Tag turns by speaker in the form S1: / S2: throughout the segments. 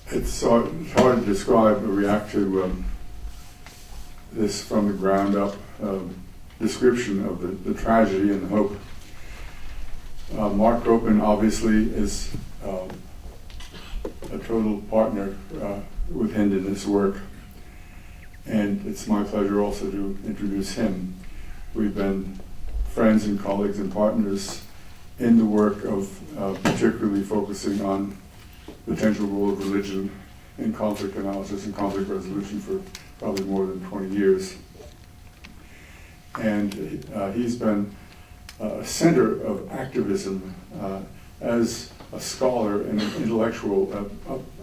S1: It's hard to describe or react to this from the ground up description of the tragedy and the hope. Mark Gropin obviously is a total partner with Hind in this work, and it's my pleasure also to introduce him. We've been friends and colleagues and partners in the work of particularly focusing on the potential role of religion in conflict analysis and conflict resolution for probably more than 20 years. And he's been a center of activism as a scholar and an intellectual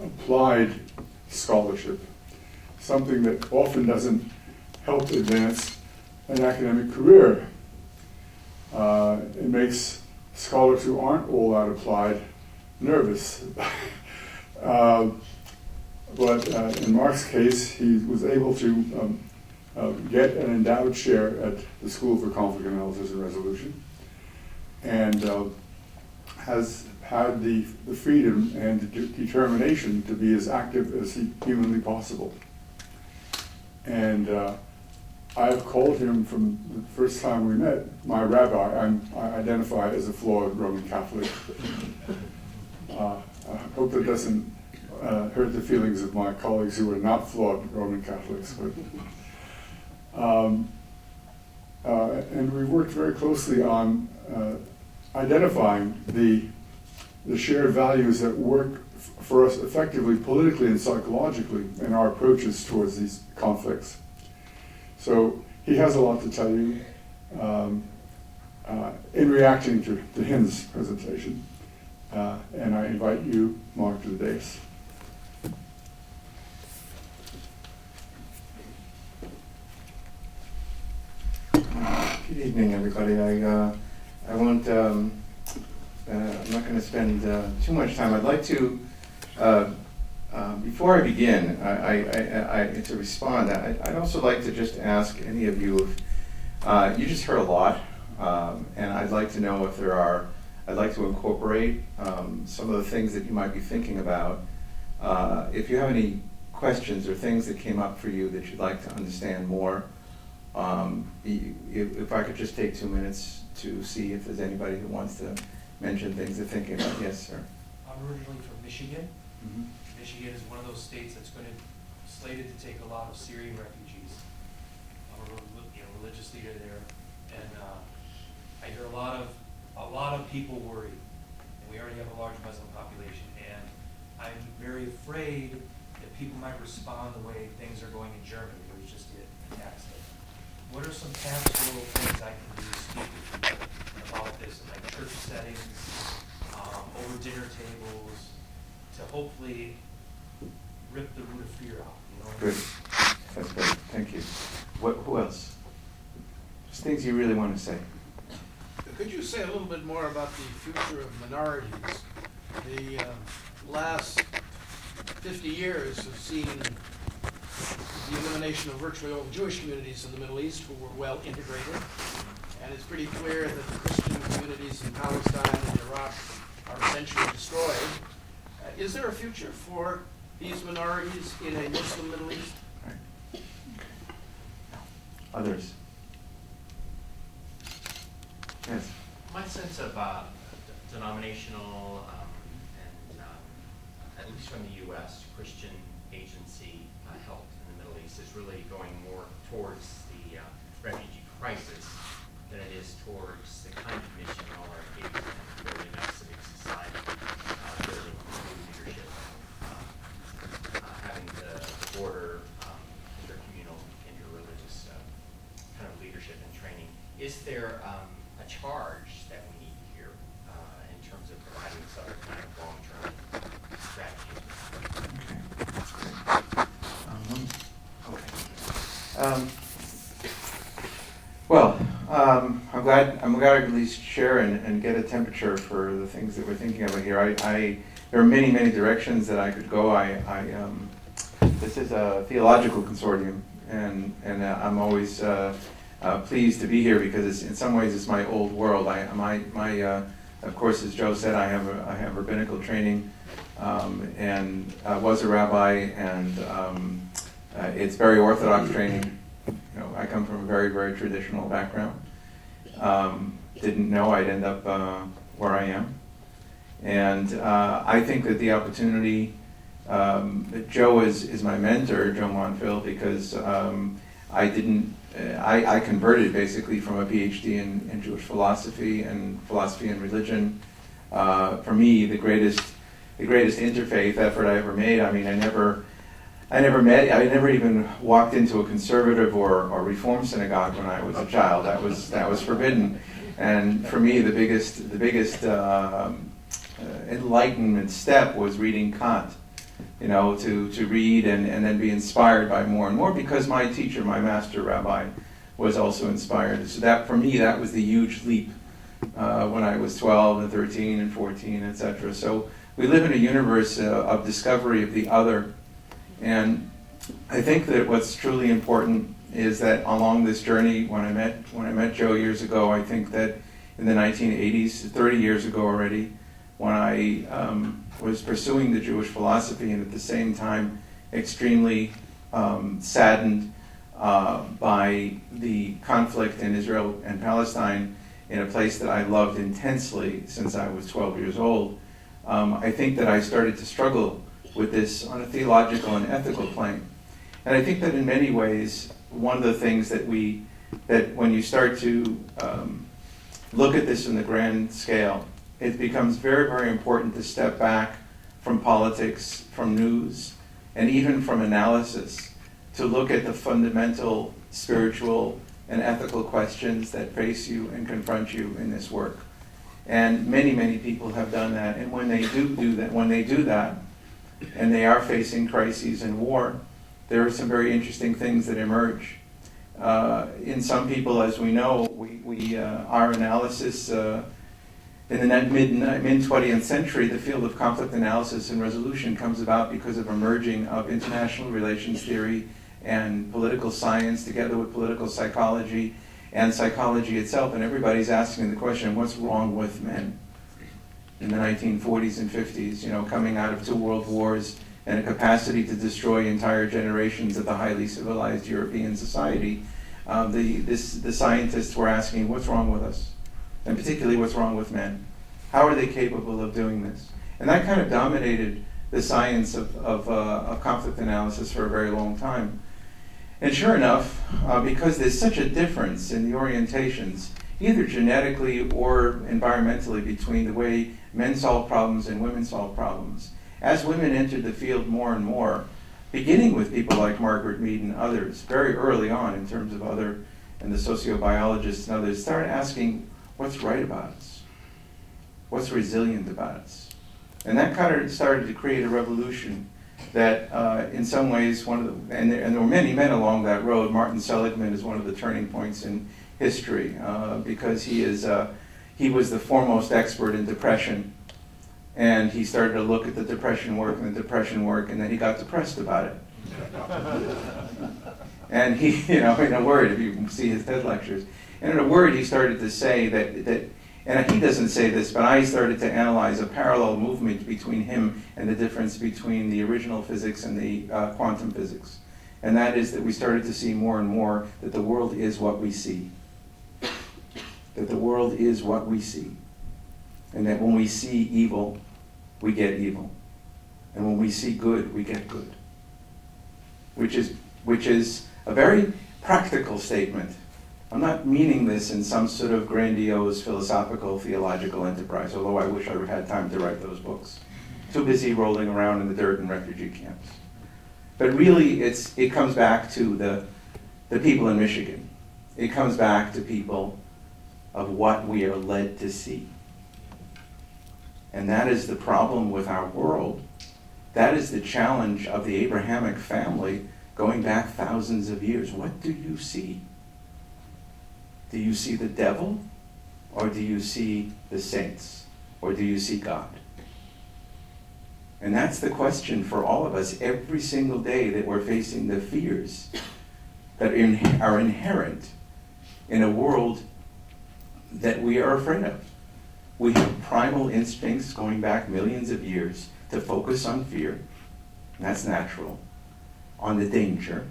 S1: applied scholarship, something that often doesn't help advance an academic career. It makes scholars who aren't all that applied nervous. But in Mark's case, he was able to get an endowed chair at the School for Conflict Analysis and Resolution, and has had the freedom and the determination to be as active as humanly possible. And I've called him from the first time we met my rabbi. I identify as a flawed Roman Catholic. I hope that doesn't hurt the feelings of my colleagues who are not flawed Roman Catholics. But, and we've worked very closely on identifying the shared values that work for us effectively politically and psychologically in our approaches towards these conflicts. So he has a lot to tell you in reacting to Hind's presentation. And I invite you, Mark, to the dais.
S2: Good evening, everybody. I won't. I'm not going to spend too much time. I'd like to, before I begin, to respond. I'd also like to just ask any of you if you just heard a lot, and I'd like to know if there are. I'd like to incorporate some of the things that you might be thinking about. If you have any questions or things that came up for you that you'd like to understand more, if I could just take 2 minutes to see if there's anybody who wants to mention things they're thinking about. Yes, sir.
S3: I'm originally from Michigan.
S2: Mm-hmm.
S3: Michigan is one of those states that's slated to take a lot of Syrian refugees. I'm a religious leader there, and I hear a lot of people worried, and we already have a large Muslim population, and I'm very afraid that people might respond the way things are going in Germany. There was just an attack. What are some pastoral things I can do to speak with people about this, in like church settings, over dinner tables, to hopefully rip the root of fear out?
S2: Good. That's good. Thank you. Who else? Just things you really want to say.
S4: Could you say a little bit more about the future of minorities? The last 50 years have seen the elimination of virtually all the Jewish communities in the Middle East, who were well integrated. And it's pretty clear that the Christian communities in Palestine and Iraq are essentially destroyed. Is there a future for these minorities in a Muslim Middle East?
S2: Right. Others? Yes.
S5: My sense of denominational and at least from the U.S. Christian agency help in the Middle East is really going more towards the refugee crisis than it is towards the kind of mission all our engagement in building a civic society, building new leadership, having the border intercommunal, interreligious kind of leadership and training. Is there a charge that we need here in terms of providing this other kind of long-term strategy?
S2: Okay, that's great. Well, I'm glad I could at least share and get a temperature for the things that we're thinking about here. There are many directions that I could go. This is a theological consortium, and I'm always pleased to be here because in some ways it's my old world. Of course, as Joe said, I have rabbinical training and was a rabbi, and it's very Orthodox training. You know, I come from a very, very traditional background. Didn't know I'd end up where I am. And I think that the opportunity, Joe is my mentor, Joe Montville, because I converted basically from a PhD in Jewish philosophy and religion. For me, the greatest interfaith effort I ever made. I mean, I never even walked into a conservative or Reform synagogue when I was a child. That was forbidden. And for me, the biggest enlightenment step was reading Kant. You know, to read and then be inspired by more and more, because my teacher, my master rabbi, was also inspired. So that, for me, that was the huge leap when I was 12 and 13 and 14, etc. So we live in a universe of discovery of the other. And I think that what's truly important is that along this journey, when I met Joe years ago, I think that in the 1980s, 30 years ago already, when I was pursuing the Jewish philosophy, and at the same time extremely saddened by the conflict in Israel and Palestine, in a place that I loved intensely since I was 12 years old, I think that I started to struggle with this on a theological and ethical plane. And I think that in many ways, one of the things that when you start to look at this in the grand scale, it becomes very, very important to step back from politics, from news, and even from analysis, to look at the fundamental spiritual and ethical questions that face you and confront you in this work. And many, many people have done that. And when they do that, and they are facing crises and war, there are some very interesting things that emerge. In some people, as we know, our analysis in the mid-20th century, the field of conflict analysis and resolution comes about because of emerging of international relations theory and political science, together with political psychology and psychology itself. And everybody's asking the question, what's wrong with men? In the 1940s and 50s, you know, coming out of 2 world wars and a capacity to destroy entire generations of the highly civilized European society, the scientists were asking, what's wrong with us? And particularly, what's wrong with men? How are they capable of doing this? And that kind of dominated the science of conflict analysis for a very long time. And sure enough, because there's such a difference in the orientations, either genetically or environmentally, between the way men solve problems and women solve problems, as women entered the field more and more, beginning with people like Margaret Mead and others, very early on in terms of and the sociobiologists and others, started asking, what's right about us? What's resilient about us? And that kind of started to create a revolution that in some ways, and there were many men along that road. Martin Seligman is one of the turning points in history because he was the foremost expert in depression. And he started to look at the depression work, and then he got depressed about it. And he, in a word, if you see his TED lectures, and in a word, he started to say that, and he doesn't say this, but I started to analyze a parallel movement between him and the difference between the original physics and the quantum physics. And that is that we started to see more and more that the world is what we see. That the world is what we see. And that when we see evil, we get evil. And when we see good, we get good. Which is a very practical statement. I'm not meaning this in some sort of grandiose philosophical, theological enterprise, although I wish I had time to write those books. Too busy rolling around in the dirt in refugee camps. But really, it comes back to the people in Michigan. It comes back to people of what we are led to see. And that is the problem with our world. That is the challenge of the Abrahamic family going back thousands of years. What do you see? Do you see the devil? Or do you see the saints? Or do you see God? And that's the question for all of us every single day that we're facing the fears that are inherent in a world that we are afraid of. We have primal instincts going back millions of years to focus on fear, and that's natural, on the danger,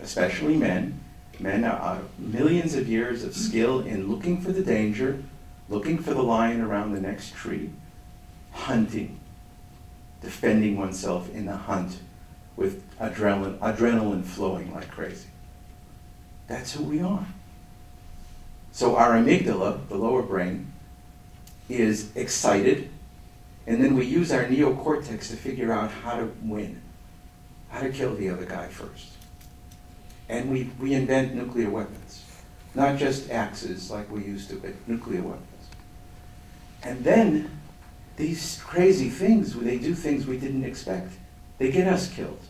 S2: especially men. Men are millions of years of skill in looking for the danger, looking for the lion around the next tree, hunting, defending oneself in the hunt with adrenaline flowing like crazy. That's who we are. So our amygdala, the lower brain, is excited, and then we use our neocortex to figure out how to win, how to kill the other guy first. And we invent nuclear weapons, not just axes like we used to, but nuclear weapons. And then these crazy things, they do things we didn't expect. They get us killed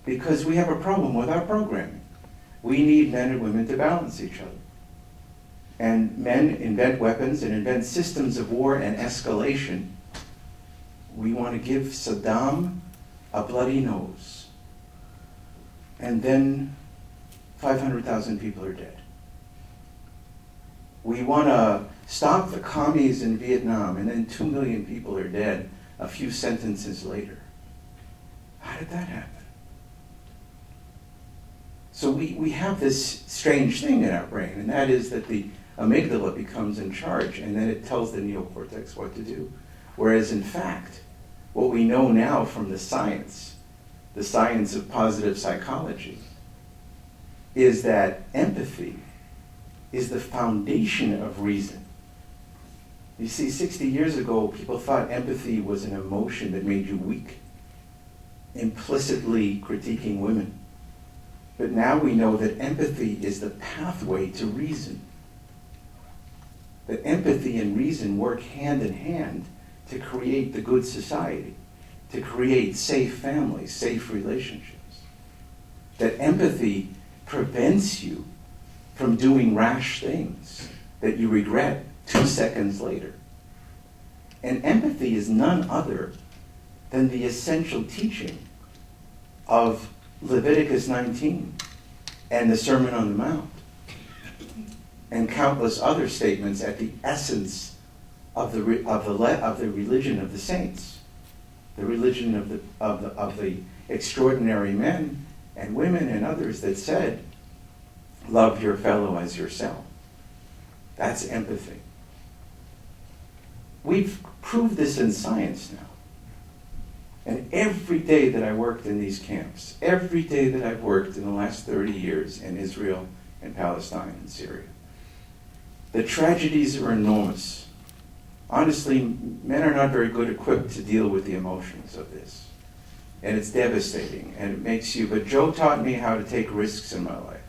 S2: because we have a problem with our programming. We need men and women to balance each other. And men invent weapons and invent systems of war and escalation. We want to give Saddam a bloody nose. And then 500,000 people are dead. We want to stop the commies in Vietnam, and then 2 million people are dead a few sentences later. How did that happen? So we have this strange thing in our brain, and that is that the amygdala becomes in charge, and then it tells the neocortex what to do. Whereas in fact, what we know now from the science of positive psychology, is that empathy is the foundation of reason. You see, 60 years ago, people thought empathy was an emotion that made you weak, implicitly critiquing women. But now we know that empathy is the pathway to reason. That empathy and reason work hand in hand to create the good society, to create safe families, safe relationships. That empathy prevents you from doing rash things that you regret 2 seconds later. And empathy is none other than the essential teaching of Leviticus 19 and the Sermon on the Mount and countless other statements at the essence of the religion of the saints, the religion of the extraordinary men and women and others that said, love your fellow as yourself. That's empathy. We've proved this in science now. And every day that I worked in these camps, every day that I've worked in the last 30 years in Israel and Palestine and Syria, the tragedies are enormous. Honestly, men are not very good equipped to deal with the emotions of this. And it's devastating, and it makes you, but Joe taught me how to take risks in my life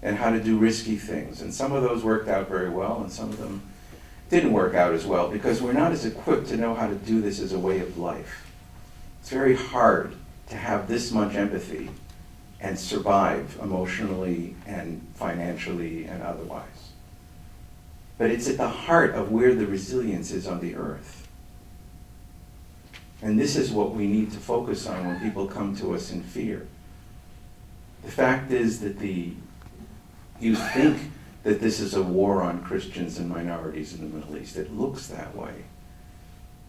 S2: and how to do risky things. And some of those worked out very well, and some of them didn't work out as well, because we're not as equipped to know how to do this as a way of life. It's very hard to have this much empathy and survive emotionally and financially and otherwise. But it's at the heart of where the resilience is on the earth. And this is what we need to focus on when people come to us in fear. The fact is that you think that this is a war on Christians and minorities in the Middle East. It looks that way.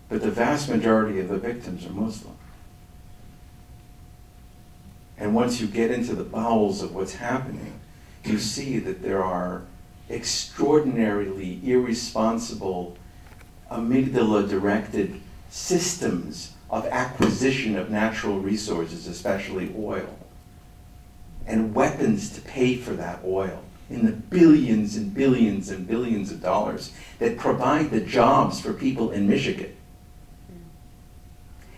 S2: But the vast majority of the victims are Muslim. And once you get into the bowels of what's happening, you see that there are extraordinarily irresponsible, amygdala-directed systems of acquisition of natural resources, especially oil, and weapons to pay for that oil in the billions and billions and billions of dollars that provide the jobs for people in Michigan.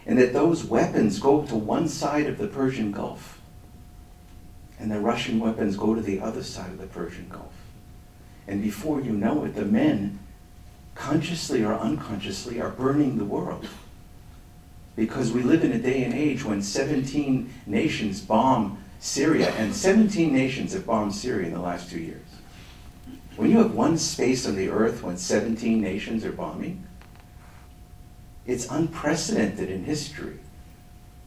S2: And that those weapons go to one side of the Persian Gulf, and the Russian weapons go to the other side of the Persian Gulf. And before you know it, the men, consciously or unconsciously, are burning the world. Because we live in a day and age when 17 nations bomb Syria, and 17 nations have bombed Syria in the last 2 years. When you have one space on the earth when 17 nations are bombing, it's unprecedented in history.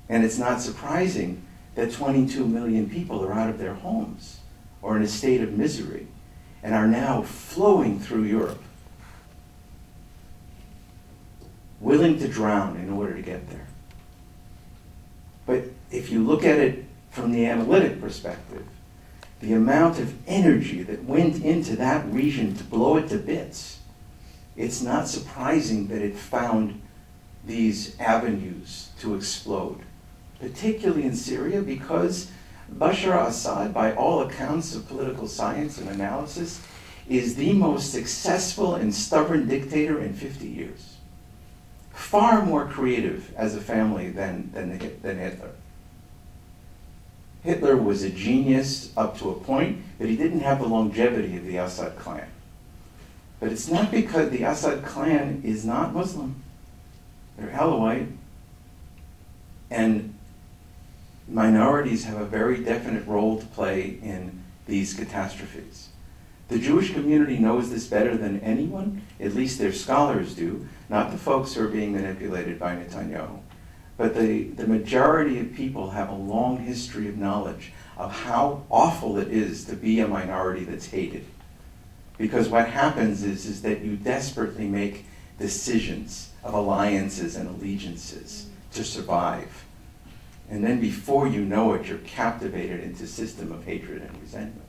S2: And it's not surprising that 22 million people are out of their homes or in a state of misery and are now flowing through Europe.
S6: willing to drown in order to get there. But if you look at it from the analytic perspective, the amount of energy that went into that region to blow it to bits, it's not surprising that it found these avenues to explode, particularly in Syria, because Bashar al-Assad, by all accounts of political science and analysis, is the most successful and stubborn dictator in 50 years. Far more creative as a family than Hitler. Hitler was a genius up to a point, but he didn't have the longevity of the Assad clan. But it's not because the Assad clan is not Muslim. They're Alawite. And minorities have a very definite role to play in these catastrophes. The Jewish community knows this better than anyone, at least their scholars do, not the folks who are being manipulated by Netanyahu. But the majority of people have a long history of knowledge of how awful it is to be a minority that's hated. Because what happens is that you desperately make decisions of alliances and allegiances to survive. And then before you know it, you're captivated into a system of hatred and resentment.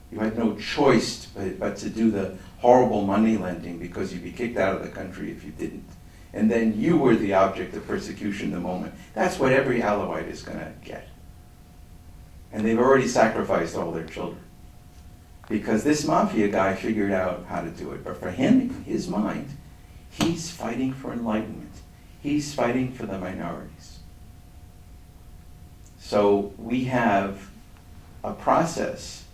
S6: You had no choice but to do the horrible money lending because you'd be kicked out of the country if you didn't. And then you were the object of persecution the moment. That's what every Alawite is going to get. And they've already sacrificed all their children. Because this mafia guy figured out how to do it. But for him, in his mind, he's fighting for enlightenment. He's fighting for the minorities. So we have a process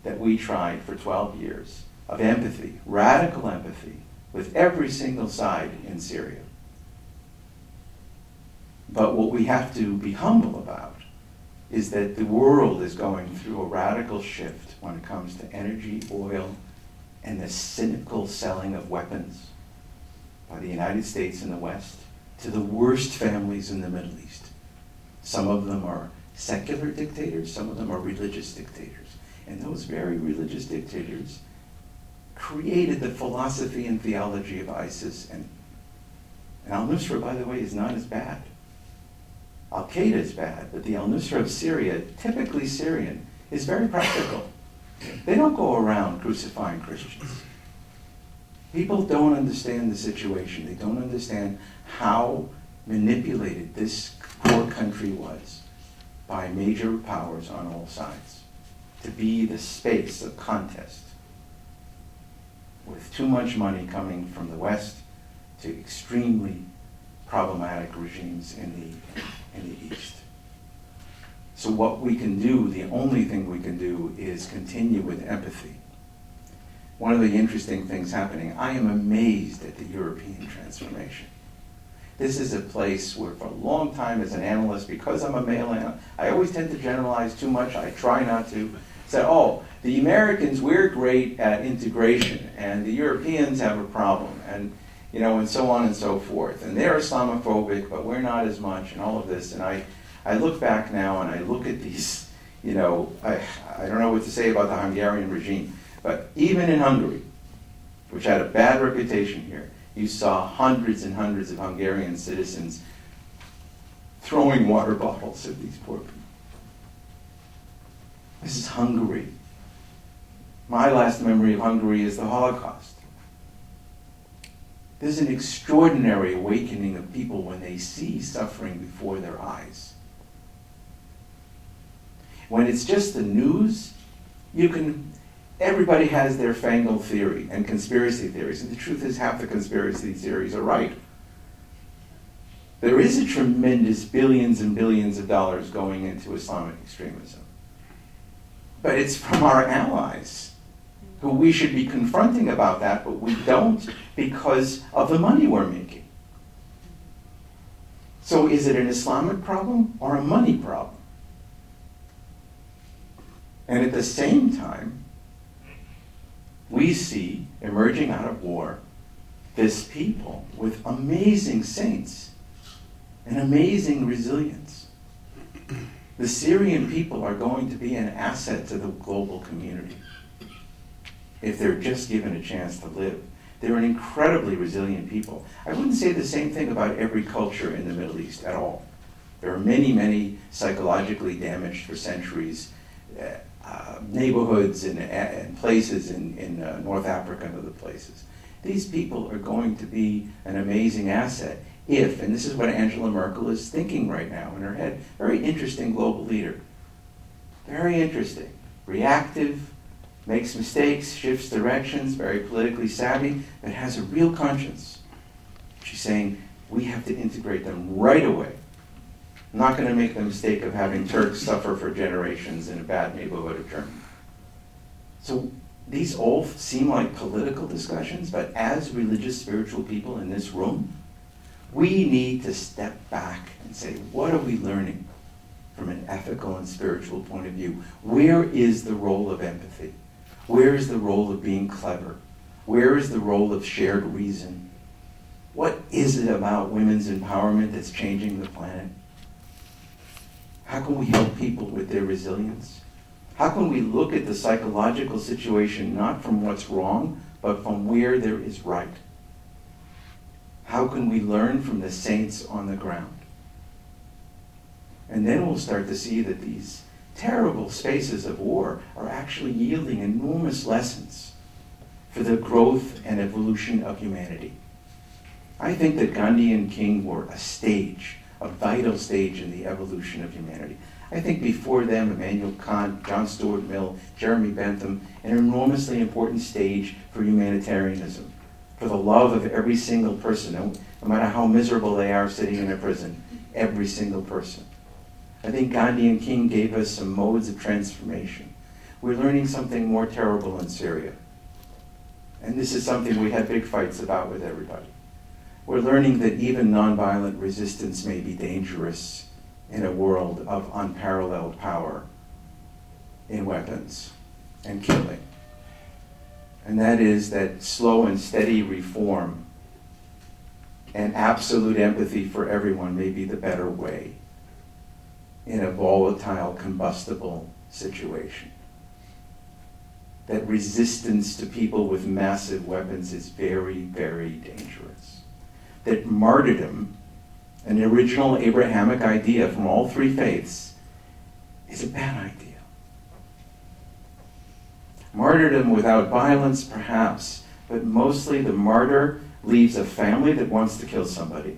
S6: that we tried for 12 years of empathy, radical empathy, with every single side in Syria. But what we have to be humble about is that the world is going through a radical shift when it comes to energy, oil, and the cynical selling of weapons by the United States and the West to the worst families in the Middle East. Some of them are secular dictators, some of them are religious dictators. And those very religious dictators created the philosophy and theology of ISIS. And al-Nusra, by the way, is not as bad. Al-Qaeda is bad, but the al-Nusra of Syria, typically Syrian, is very practical. They don't go around crucifying Christians. People don't understand the situation. They don't understand how manipulated this poor country was by major powers on all sides to be the space of contest, with too much money coming from the West to extremely problematic regimes in the East. So what we can do, the only thing we can do, is continue with empathy. One of the interesting things happening, I am amazed at the European transformation. This is a place where for a long time as an analyst, because I'm a male analyst, I always tend to generalize too much. I try not to. Say, oh, the Americans, we're great at integration, and the Europeans have a problem, and and so on and so forth. And they're Islamophobic, but we're not as much, and all of this. And I look back now and I look at these, I don't know what to say about the Hungarian regime, but even in Hungary, which had a bad reputation here, you saw hundreds and hundreds of Hungarian citizens throwing water bottles at these poor people. This is Hungary. My last memory of Hungary is the Holocaust. There's an extraordinary awakening of people when they see suffering before their eyes. When it's just the news, everybody has their fangled theory and conspiracy theories, and the truth is half the conspiracy theories are right. There is a tremendous billions and billions of dollars going into Islamic extremism. But it's from our allies, who we should be confronting about that, but we don't because of the money we're making. So is it an Islamic problem or a money problem? And at the same time, we see, emerging out of war, this people with amazing saints and amazing resilience. The Syrian people are going to be an asset to the global community if they're just given a chance to live. They're an incredibly resilient people. I wouldn't say the same thing about every culture in the Middle East at all. There are many, many psychologically damaged for centuries neighborhoods and places in North Africa and other places. These people are going to be an amazing asset if, and this is what Angela Merkel is thinking right now in her head, very interesting global leader. Very interesting. Reactive, makes mistakes, shifts directions, very politically savvy, but has a real conscience. She's saying, we have to integrate them right away. I'm not going to make the mistake of having Turks suffer for generations in a bad neighborhood of Germany. So these all seem like political discussions, but as religious, spiritual people in this room, we need to step back and say, what are we learning from an ethical and spiritual point of view? Where is the role of empathy? Where is the role of being clever? Where is the role of shared reason? What is it about women's empowerment that's changing the planet? How can we help people with their resilience? How can we look at the psychological situation not from what's wrong, but from where there is right? How can we learn from the saints on the ground? And then we'll start to see that these terrible spaces of war are actually yielding enormous lessons for the growth and evolution of humanity. I think that Gandhi and King were a stage, a vital stage in the evolution of humanity. I think before them, Immanuel Kant, John Stuart Mill, Jeremy Bentham, an enormously important stage for humanitarianism, for the love of every single person, no matter how miserable they are sitting in a prison, every single person. I think Gandhi and King gave us some modes of transformation. We're learning something more terrible in Syria. And this is something we had big fights about with everybody. We're learning that even nonviolent resistance may be dangerous in a world of unparalleled power in weapons and killing. And that is that slow and steady reform and absolute empathy for everyone may be the better way in a volatile, combustible situation. That resistance to people with massive weapons is very, very dangerous. That martyrdom, an original Abrahamic idea from all three faiths, is a bad idea. Martyrdom without violence, perhaps, but mostly the martyr leaves a family that wants to kill somebody.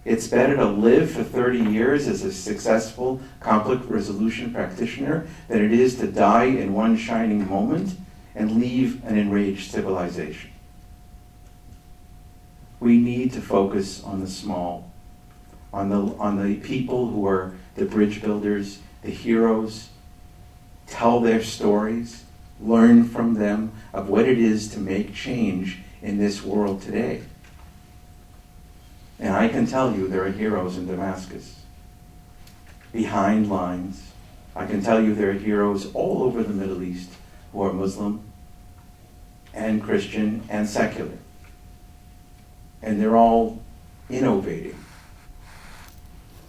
S6: It's better to live for 30 years as a successful conflict resolution practitioner than it is to die in one shining moment and leave an enraged civilization. We need to focus on the small, on the people who are the bridge builders, the heroes. Tell their stories, learn from them of what it is to make change in this world today. And I can tell you there are heroes in Damascus, behind lines. I can tell you there are heroes all over the Middle East who are Muslim and Christian and secular. And they're all innovating.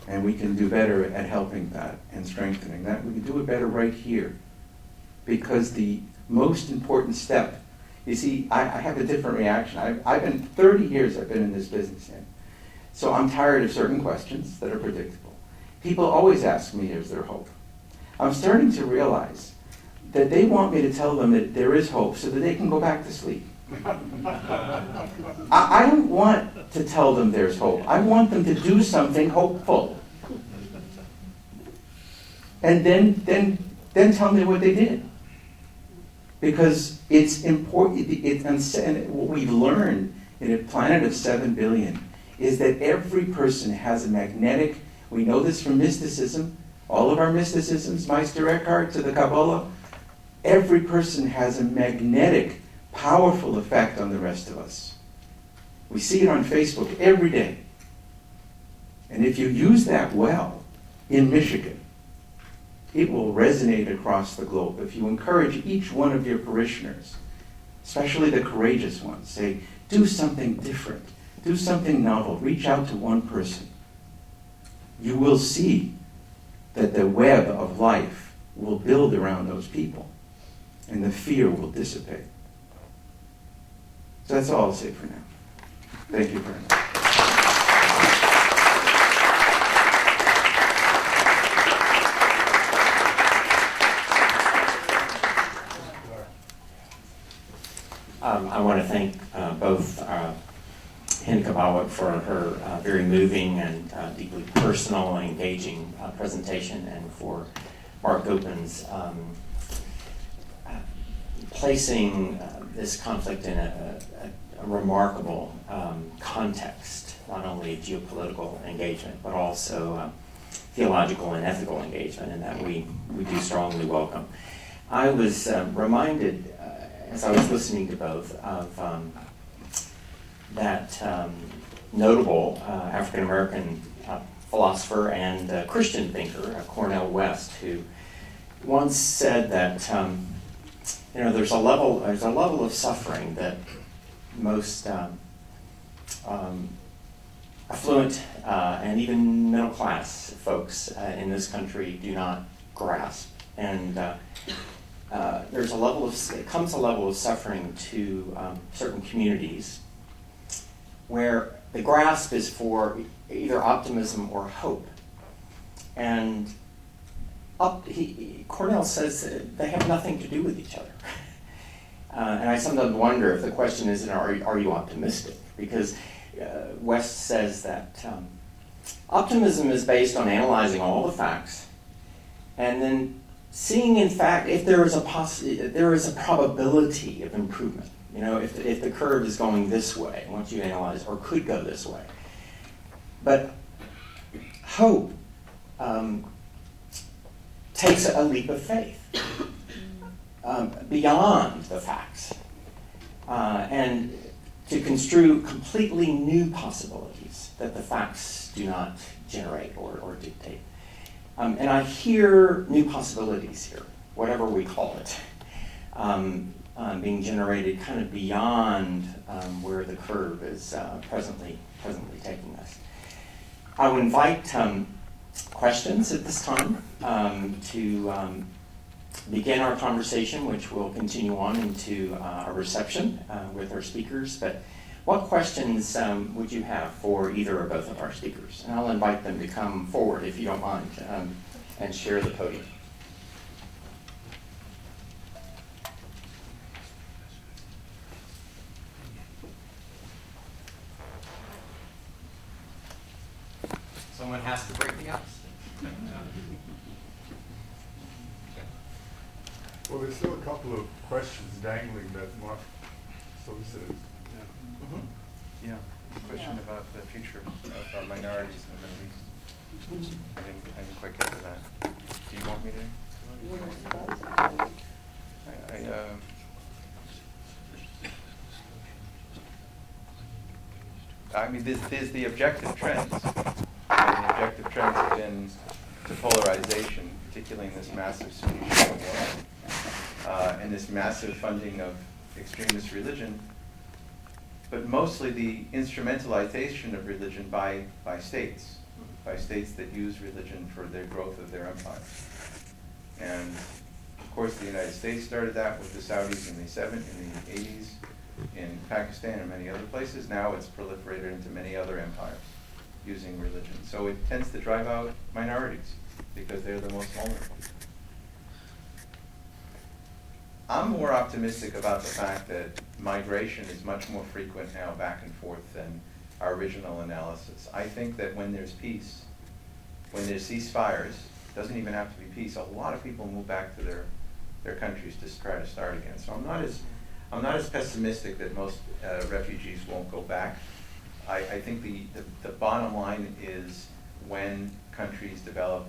S6: And we can do better at helping that and strengthening that. We can do it better right here. Because the most important step, you see, I have a different reaction. I've been 30 years I've been in this business now. So I'm tired of certain questions that are predictable. People always ask me, is there hope? I'm starting to realize that they want me to tell them that there is hope so that they can go back to sleep. I don't want to tell them there's hope. I want them to do something hopeful. And then tell me what they did. Because it's important, and what we've learned in a planet of 7 billion is that every person has a magnetic, we know this from mysticism, all of our mysticisms, Meister Eckhart to the Kabbalah, every person has a magnetic, powerful effect on the rest of us. We see it on Facebook every day. And if you use that well in Michigan, it will resonate across the globe. If you encourage each one of your parishioners, especially the courageous ones, say, do something different, do something novel, reach out to one person, you will see that the web of life will build around those people and the fear will dissipate. So that's all I'll say for now. Thank you very much.
S5: I want to thank both Hen Kabawik for her very moving and deeply personal and engaging presentation, and for Mark Gopin's placing this conflict in a remarkable context, not only geopolitical engagement, but also theological and ethical engagement, and that we do strongly welcome. I was reminded, as I was listening to both, of that notable African-American philosopher and Christian thinker, Cornel West, who once said that there's a level of suffering that most affluent and even middle class folks in this country do not grasp, and it comes a level of suffering to certain communities where the grasp is for either optimism or hope. And Cornell says that they have nothing to do with each other. And I sometimes wonder if the question isn't, are you optimistic? Because West says that optimism is based on analyzing all the facts and then seeing, in fact, if there is a probability of improvement. If the curve is going this way, once you analyze, or could go this way. But hope takes a leap of faith beyond the facts and to construe completely new possibilities that the facts do not generate or dictate. And I hear new possibilities here, whatever we call it, being generated kind of beyond where the curve is presently taking us. I would invite questions at this time to begin our conversation, which will continue on into a reception with our speakers. But what questions would you have for either or both of our speakers? And I'll invite them to come forward, if you don't mind, and share the podium. Someone has to break the ice.
S1: Well, there's still a couple of questions dangling that Mark solicited.
S2: Yeah, question about the future of minorities in the Middle East. I didn't quite get to that. Do you want me to? I mean, there's the objective trends. And the objective trends have been to polarization, particularly in this massive Sunni Shia war, and this massive funding of extremist religion, but mostly the instrumentalization of religion by states that use religion for their growth of their empire. And of course, the United States started that with the Saudis in the 80s, in Pakistan and many other places. Now it's proliferated into many other empires using religion. So it tends to drive out minorities because they're the most vulnerable. I'm more optimistic about the fact that migration is much more frequent now back and forth than our original analysis. I think that when there's peace, when there's ceasefires, it doesn't even have to be peace, a lot of people move back to their countries to try to start again. So I'm not as pessimistic that most refugees won't go back. I think the bottom line is when countries develop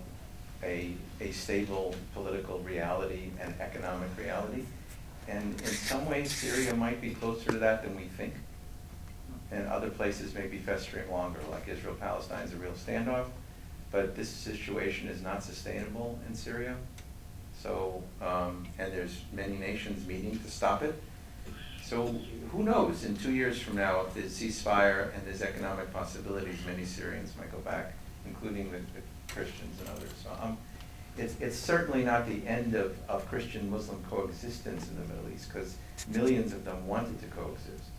S2: a stable political reality and economic reality, and in some ways Syria might be closer to that than we think, and other places may be festering longer, like Israel-Palestine is a real standoff, but this situation is not sustainable in Syria. So, and there's many nations meeting to stop it. So who knows, in 2 years from now, if there's ceasefire and there's economic possibilities, many Syrians might go back, including the Christians and others. So it's certainly not the end of Christian-Muslim coexistence in the Middle East, because millions of them wanted to coexist.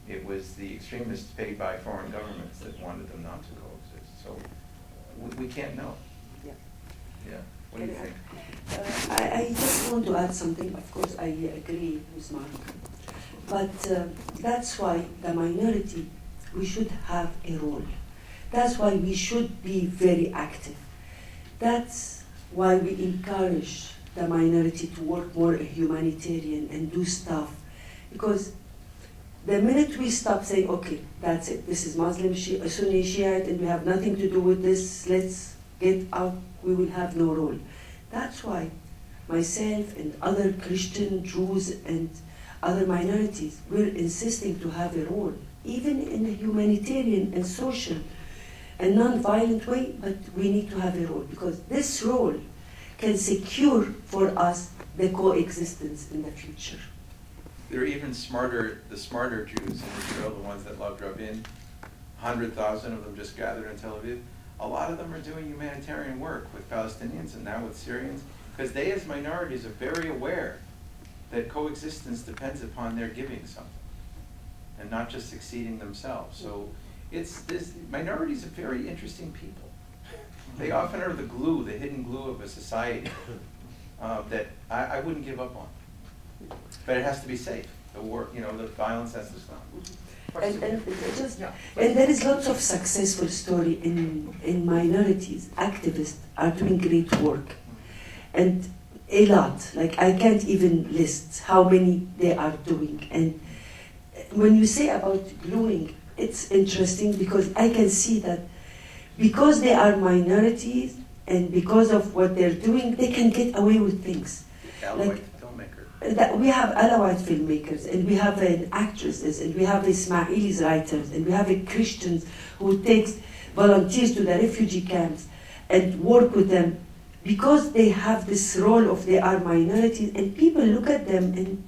S6: It was the extremists paid by foreign governments that wanted them not to coexist. So we can't know.
S7: Yeah.
S6: Yeah. What do you think?
S7: I just want to add something. Of course, I agree with Mark. But that's why the minority, we should have a role. That's why we should be very active. That's why we encourage the minority to work more humanitarian and do stuff. Because the minute we stop saying, okay, that's it, this is Muslim, Sunni, Shiite, and we have nothing to do with this, let's get out, we will have no role. That's why myself and other Christian, Jews, and other minorities, we're insisting to have a role, even in a humanitarian and social and non-violent way, but we need to have a role, because this role can secure for us the coexistence in the future.
S6: They're even the smarter Jews in Israel, the ones that love Rabin, 100,000 of them just gathered in Tel Aviv. A lot of them are doing humanitarian work with Palestinians and now with Syrians, because they as minorities are very aware that coexistence depends upon their giving something and not just succeeding themselves. So minorities are very interesting people. They often are the glue, the hidden glue of a society that I wouldn't give up on. But it has to be safe. The war, the violence has to stop.
S7: And there is lots of successful story in minorities. Activists are doing great work, and a lot. Like I can't even list how many they are doing. And when you say about gluing, it's interesting because I can see that because they are minorities and because of what they're doing, they can get away with things. That we have Alawite filmmakers, and we have actresses, and we have Ismailis writers, and we have Christians who takes volunteers to the refugee camps and work with them because they have this role of they are minorities, and people look at them and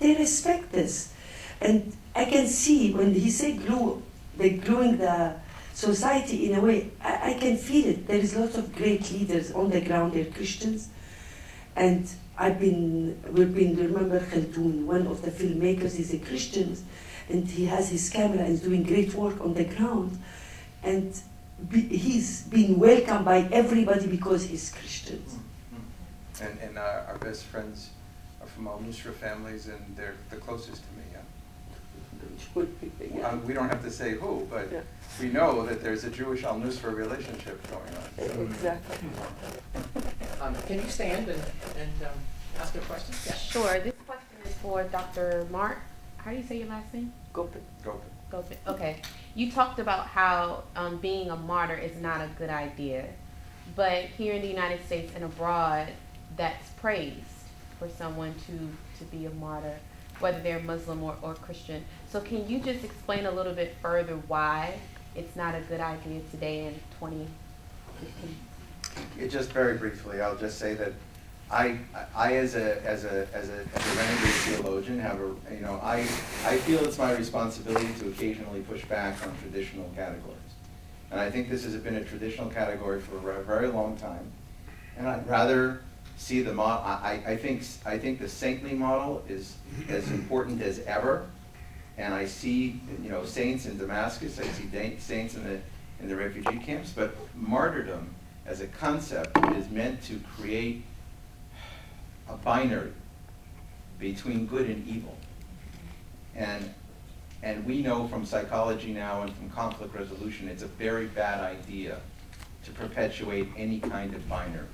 S7: they respect this. And I can see when he say glue, they're gluing the society in a way, I can feel it. There is lots of great leaders on the ground, they're Christians, and remember Khaldoun, one of the filmmakers, is a Christian, and he has his camera and is doing great work on the ground. And he's been welcomed by everybody because he's Christian.
S6: And our best friends are from al-Nusra families, and they're the closest to me,
S7: Yeah.
S6: We don't have to say who, but
S7: Yeah.
S6: we know that there's a Jewish al-Nusra relationship going on. So.
S7: Exactly.
S4: Can you stand and ask a question? Yes.
S8: Sure. This question is for Dr. Mark. How do you say your last name?
S7: Gopin.
S8: Gopin. Okay. You talked about how being a martyr is not a good idea, but here in the United States and abroad, that's praised for someone to be a martyr, whether they're Muslim or Christian. So can you just explain a little bit further why it's not a good idea today in 2015?
S6: Just very briefly, I'll just say that I as a renegade theologian I feel it's my responsibility to occasionally push back on traditional categories, and I think this has been a traditional category for a very long time, and I'd rather see the model. I think the saintly model is as important as ever, and I see saints in Damascus, I see saints in the refugee camps, but martyrdom as a concept is meant to create a binary between good and evil. And we know from psychology now and from conflict resolution, it's a very bad idea to perpetuate any kind of binaries.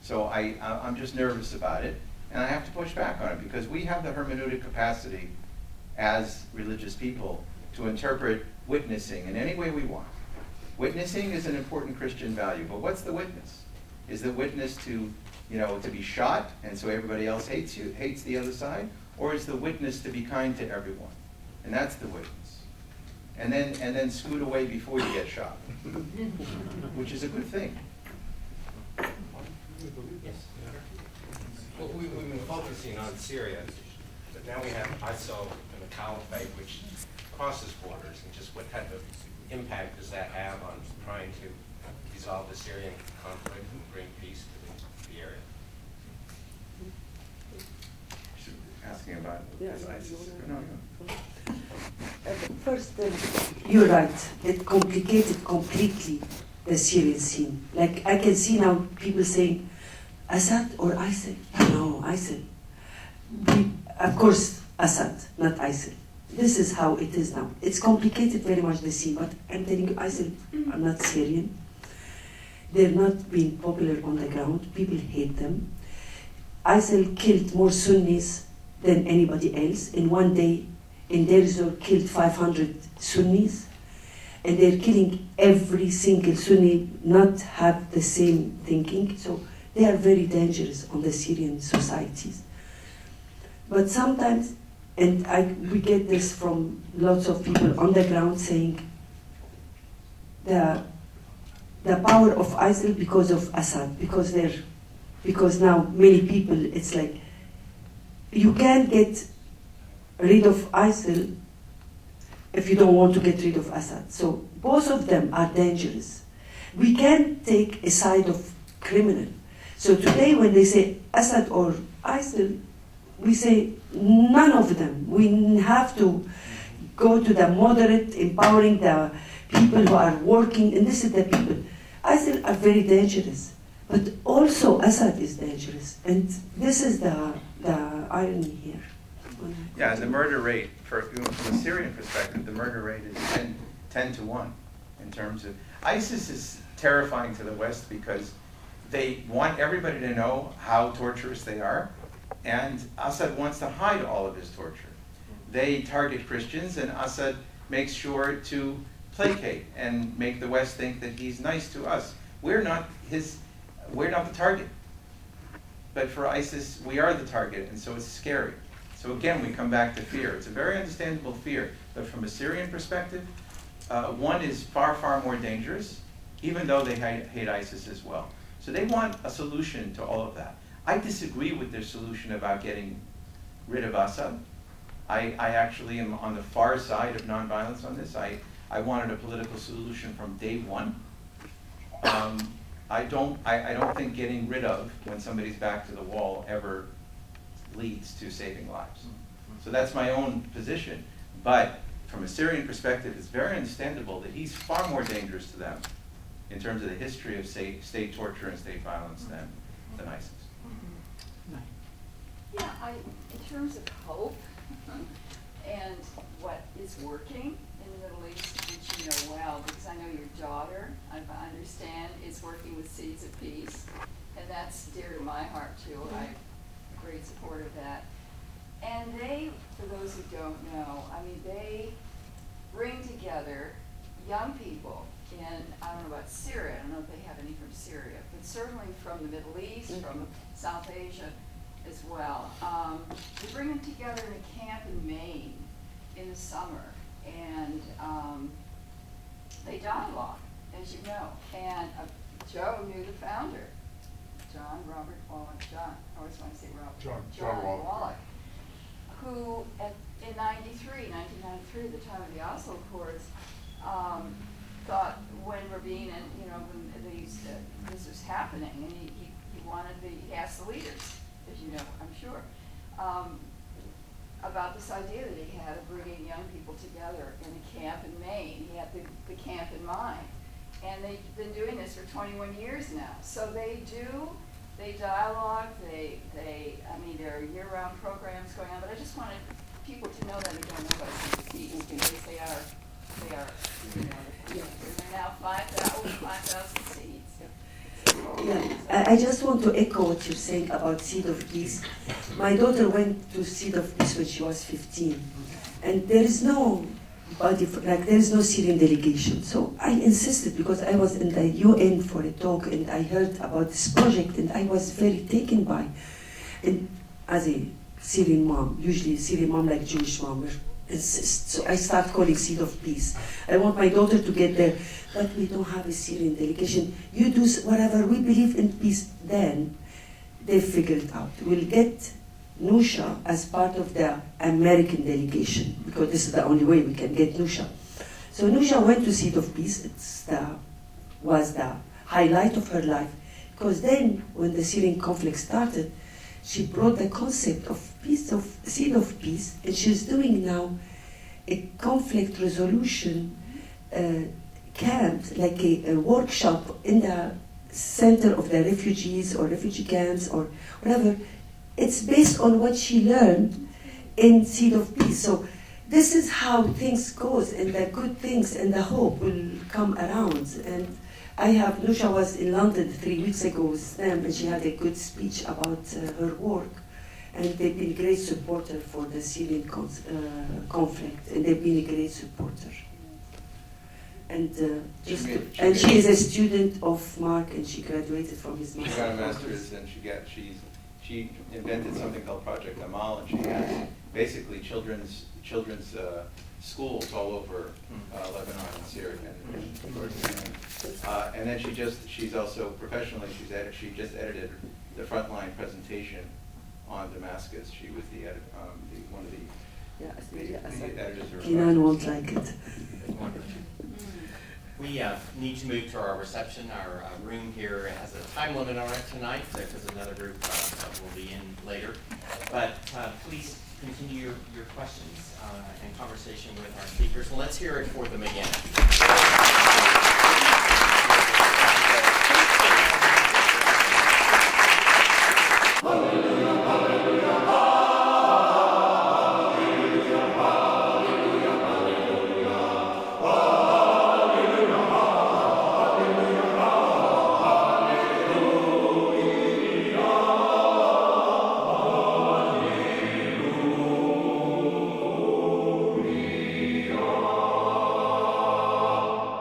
S6: So I'm just nervous about it, and I have to push back on it because we have the hermeneutic capacity as religious people to interpret witnessing in any way we want. Witnessing is an important Christian value, but what's the witness? Is the witness to be shot and so everybody else hates the other side? Or is the witness to be kind to everyone? And that's the witness. And then scoot away before you get shot, which is a good thing.
S5: Yes. Well, we've been focusing on Syria, but now we have ISIL and the Caliphate, which crosses borders, and just what type of impact does that have on trying to resolve the Syrian conflict and bring peace to the area?
S6: Asking about
S7: Yeah,
S6: ISIS.
S7: you wanna-
S6: No.
S7: First, you're right. It complicated completely the Syrian scene. Like, I can see now people saying, Assad or ISIL? No, ISIL. Of course, Assad, not ISIL. This is how it is now. It's complicated very much, the scene, but I'm telling you, ISIL are not Syrian. They're not being popular on the ground. People hate them. ISIL killed more Sunnis than anybody else. In one day, in Deir ez-Zor, killed 500 Sunnis. And they're killing every single Sunni, not have the same thinking. So they are very dangerous on the Syrian societies. But sometimes, and we get this from lots of people on the ground saying the power of ISIL because of Assad, because now many people, it's like, you can't get rid of ISIL if you don't want to get rid of Assad. So both of them are dangerous. We can't take a side of criminal. So today when they say Assad or ISIL, we say none of them. We have to go to the moderate, empowering the people who are working, and this is the people. ISIL are very dangerous, but also Assad is dangerous, and this is the irony here.
S2: Yeah, and the murder rate, from a Syrian perspective, the murder rate is 10 to 1 in terms of... ISIS is terrifying to the West because they want everybody to know how torturous they are, and Assad wants to hide all of his torture. They target Christians, and Assad makes sure to placate and make the West think that he's nice to us. We're not the target. But for ISIS, we are the target, and so it's scary. So again, we come back to fear. It's a very understandable fear, but from a Syrian perspective, one is far, far more dangerous, even though they hate ISIS as well. So they want a solution to all of that. I disagree with their solution about getting rid of Assad. I actually am on the far side of nonviolence on this. I wanted a political solution from day one. I don't think getting rid of, when somebody's back to the wall, ever leads to saving lives. So that's my own position. But from a Syrian perspective, it's very understandable that he's far more dangerous to them in terms of the history of state torture and state violence than ISIS.
S9: Yeah, in terms of hope and what is working in the Middle East, which you know well, because I know your daughter, I understand, is working with Seeds of Peace, and that's dear to my heart too. I'm a great supporter of that. And they, for those who don't know, I mean, they bring together young people in, I don't know about Syria, I don't know if they have any from Syria, but certainly from the Middle East, from South Asia as well. They bring them together in a camp in Maine in the summer, and they dialogue, as you know. And Joe knew the founder, Robert Wallach, I always want to say Robert. John Wallach, who in 1993, the time of the Oslo Accords, thought when Rabin and when this was happening, and he asked the leaders, as you know, I'm sure, about this idea that he had of bringing young people together in a camp in Maine. He had the camp in mind, and they've been doing this for 21 years now. So they dialogue. I mean, there are year-round programs going on. But I just wanted people to know that who don't know about CPs, because they are. They're now 5,000 seeds.
S7: Yeah, I just want to echo what you're saying about Seed of Peace. My daughter went to Seed of Peace when she was 15, and there is no Syrian delegation. So I insisted, because I was in the UN for a talk, and I heard about this project, and I was very taken by. And as a Syrian mom, usually a Syrian mom like Jewish mom, insist. So I start calling Seed of Peace. I want my daughter to get there, but we don't have a Syrian delegation. You do whatever, we believe in peace. Then they figured it out. We'll get Nusha as part of the American delegation, because this is the only way we can get Nusha. So Nusha went to Seed of Peace. Was the highlight of her life, because then when the Syrian conflict started, she brought the concept of peace, of Seed of Peace, and she's doing now a conflict resolution camp, like a workshop in the center of the refugees or refugee camps or whatever. It's based on what she learned in Seed of Peace. So this is how things goes, and the good things and the hope will come around. And Nusha was in London 3 weeks ago with them, and she had a good speech about her work. And they've been a great supporter for the Syrian conflict, and they've been a great supporter. And and she is a student of Mark, and she graduated from his master's.
S2: She got a master's, and she invented something called Project Amal, and she has basically children's schools all over Lebanon and Syria and Jordan. And then she's also professionally she just edited the frontline presentation on Damascus. She was one of the editors.
S7: Kinan won't like it.
S5: We need to move to our reception. Our room here has a time limit on it tonight because another group will be in later. But please continue your questions and conversation with our speakers. And let's hear it for them again.